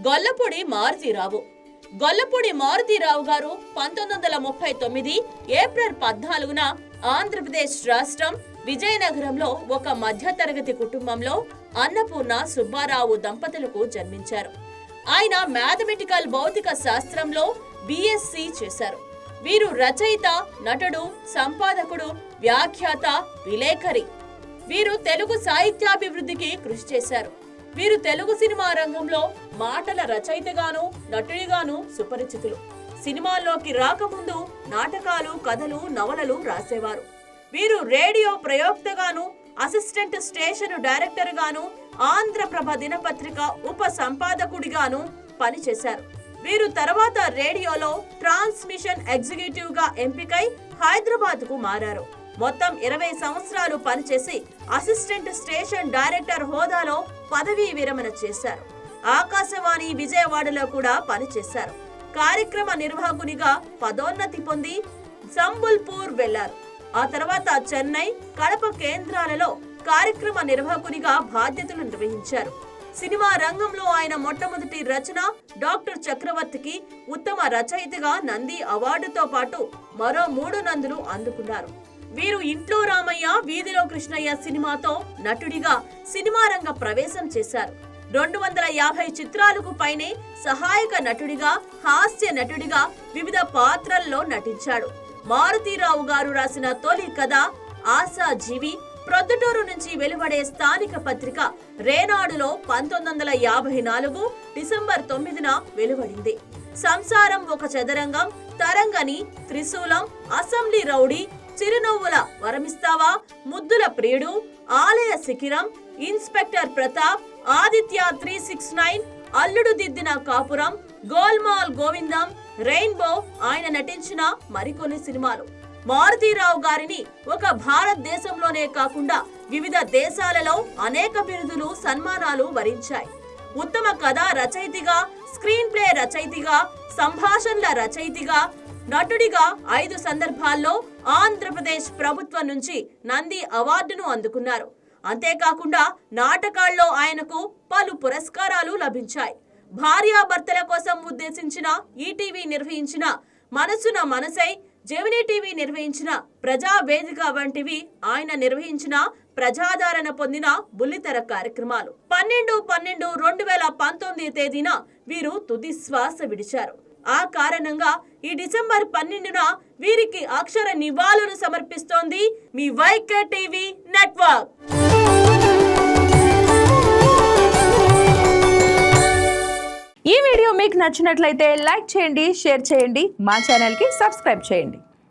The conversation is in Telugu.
గొల్లపూడి మారుతీరావు. గొల్లపూడి మారుతీరావు గారు 1939 ఏప్రిల్ 14న ఆంధ్రప్రదేశ్ రాష్ట్రం విజయనగరంలో ఒక మధ్యతరగతి కుటుంబంలో అన్నపూర్ణ సుబ్బారావు దంపతులకు జన్మించారు. ఆయన మ్యాథమెటికల్ భౌతిక శాస్త్రంలో బిఎస్సి చేశారు. వీరు రచయిత, నటుడు, సంపాదకుడు, వ్యాఖ్యాత, విలేకరి. వీరు తెలుగు సాహిత్యాభివృద్ధికి కృషి చేశారు. వీరు తెలుగు సినిమా రంగంలో మాటల రచయితగాను, నటుడిగాను సుపరిచితులు. సినిమాల్లోకి రాకముందు నాటకాలు, కథలు, నవలలు రాసేవారు. వీరు రేడియో ప్రయోక్తగాను, అసిస్టెంట్ స్టేషన్ డైరెక్టర్ గాను, ఆంధ్రప్రభ దినపత్రిక ఉప సంపాదకుడిగాను పనిచేశారు. వీరు తర్వాత రేడియోలో ట్రాన్స్మిషన్ ఎగ్జిక్యూటివ్ గా ఎంపికై హైదరాబాద్ కు మారారు. మొత్తం 20 సంవత్సరాలు పనిచేసి అసిస్టెంట్ స్టేషన్ డైరెక్టర్ హోదాలో పదవీ విరమణ చేశారు. ఆకాశవాణి విజయవాడలో కూడా పనిచేశారు. కార్యక్రమ నిర్వాహకునిగా పదోన్నతి పొంది సంబల్పూర్ వెళ్లారు. ఆ తర్వాత చెన్నై, కడప కేంద్రాలలో కార్యక్రమ నిర్వాహకునిగా బాధ్యతలు నిర్వహించారు. సినిమా రంగంలో ఆయన మొట్టమొదటి రచన డాక్టర్ చక్రవర్తికి ఉత్తమ రచయితగా నంది అవార్డుతో పాటు మరో 3 నందులు అందుకున్నారు. వీరు ఇంట్లో రామయ్య, వీధిలో కృష్ణయ్య సినిమాతో నటుడిగా సినిమా రంగ ప్రవేశం చేశారు. 250 చిత్రాలకు పైనే సహాయక నటుడిగా, హాస్య నటుడిగా వివిధ పాత్రల్లో నటించాడు. మారుతీరావు గారు రాసిన తొలి కథ ఆశాజీవి ప్రొద్దుటూరు నుంచి వెలువడే స్థానిక పత్రిక రేనాడులో 1954 డిసెంబర్ 9న వెలువడింది. సంసారం ఒక చదరంగం, తరంగని, త్రిశూలం, అసెంబ్లీ రౌడీ, చిరునవ్వుల వరమిస్తావా, ముద్దుల ప్రియుడు, ఆలయ శిఖిరం, ఇన్స్పెక్టర్ ప్రతాప్, ఆదిత్య 369, అల్లుడు దిద్దిన కాపురం, గోల్మాల్ గోవిందం, రెయిన్బో ఆయన నటించిన మరికొన్ని సినిమాలు. మారుతీరావు గారిని ఒక భారతదేశంలోనే కాకుండా వివిధ దేశాలలో అనేక బిరుదులు, సన్మానాలు వరించాయి. ఉత్తమ కథా రచయితగా, స్క్రీన్ ప్లే రచయితగా, సంభాషణల రచయితగా, నటుడిగా 5 సందర్భాల్లో ఆంధ్రప్రదేశ్ ప్రభుత్వం నుంచి నంది అవార్డును అందుకున్నారు. అంతేకాకుండా నాటకాల్లో ఆయనకు పలు పురస్కారాలు లభించాయి. భార్యాభర్తల కోసం ఉద్దేశించిన ఈటీవీ నిర్వహించిన మనసున మనసై, జెమినీ టీవీ నిర్వహించిన ప్రజావేదిక వంటివి ఆయన నిర్వహించిన ప్రజాదరణ పొందిన బుల్లితెర కార్యక్రమాలు. 12/12/2019 తేదీన వీరు తుది శ్వాస విడిచారు. ఆ కారణంగా ఈ డిసెంబర్ 12న వీరికి అక్షర నివాళులు సమర్పిస్తోంది మీ వైకే టీవీ నెట్వర్క్. ఈ వీడియో మీకు నచ్చినట్లయితే లైక్ చేయండి, షేర్ చేయండి, మా ఛానల్కి సబ్స్క్రైబ్ చేయండి.